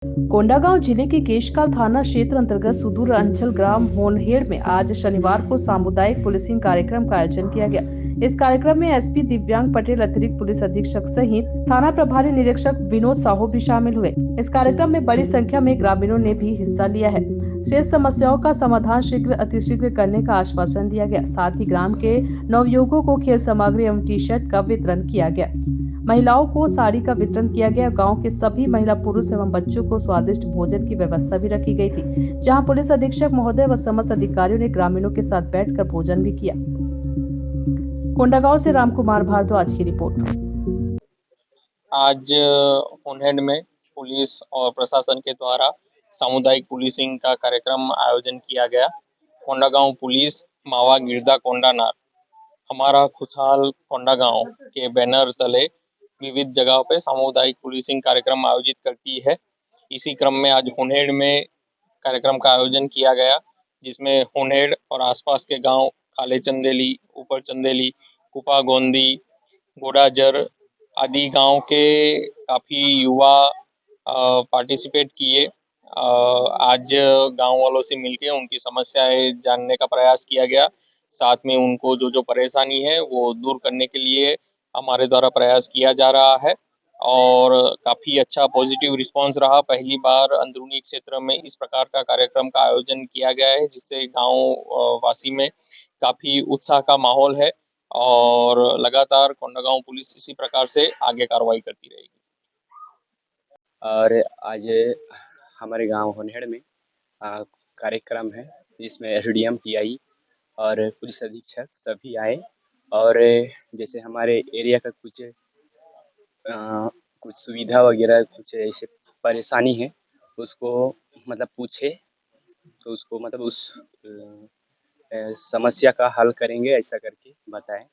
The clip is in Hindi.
कोंडागांव जिले के केशकाल थाना क्षेत्र अंतर्गत सुदूर अंचल ग्राम होनहेड़ में आज शनिवार को सामुदायिक पुलिसिंग कार्यक्रम का आयोजन किया गया। इस कार्यक्रम में एसपी दिव्यांग पटेल, अतिरिक्त पुलिस अधीक्षक सहित थाना प्रभारी निरीक्षक विनोद साहू भी शामिल हुए। इस कार्यक्रम में बड़ी संख्या में ग्रामीणों ने भी हिस्सा लिया है। शेष समस्याओं का समाधान शीघ्र अतिशीघ्र करने का आश्वासन दिया गया। साथ ही ग्राम के नवयुवकों को खेल सामग्री एवं टी शर्ट का वितरण किया गया। महिलाओं को साड़ी का वितरण किया गया। गांव के सभी महिला, पुरुष एवं बच्चों को स्वादिष्ट भोजन की व्यवस्था भी रखी गई थी, जहां पुलिस अधीक्षक महोदय व समस्त अधिकारियों ने ग्रामीणों के साथ बैठकर भोजन भी किया। कोंडागांव से रामकुमार भारद्वाज की रिपोर्ट। आज होनहेड में पुलिस और प्रशासन के द्वारा सामुदायिक पुलिसिंग का कार्यक्रम आयोजन किया गया। कोंडागांव पुलिस मावा गिरदा कोंडानार हमारा खुशहाल कोंडागांव के बैनर तले विविध जगहों पे सामुदायिक पुलिसिंग कार्यक्रम आयोजित करती है। इसी क्रम में आज होनहेड में कार्यक्रम का आयोजन किया गया, जिसमें होनहेड और आसपास के गांव खाले चंदेली, ऊपर चंदेली, कुपा गोंदी, गोडाजर आदि गांव के काफ़ी युवा पार्टिसिपेट किए। आज गांव वालों से मिलके उनकी समस्याएं जानने का प्रयास किया गया। साथ में उनको जो परेशानी है वो दूर करने के लिए हमारे द्वारा प्रयास किया जा रहा है और काफ़ी अच्छा पॉजिटिव रिस्पांस रहा। पहली बार अंदरूनी क्षेत्र में इस प्रकार का कार्यक्रम का आयोजन किया गया है, जिससे गांव वासी में काफ़ी उत्साह का माहौल है और लगातार कोंडागांव पुलिस इसी प्रकार से आगे कार्रवाई करती रहेगी। और आज हमारे गांव होनहेड़ में कार्यक्रम है, जिसमें एसडीएम, टीआई और पुलिस अधीक्षक सभी आए और जैसे हमारे एरिया का कुछ सुविधा वगैरह, कुछ ऐसे परेशानी है उसको मतलब पूछे, तो उसको मतलब उस समस्या का हल करेंगे, ऐसा करके बताएं।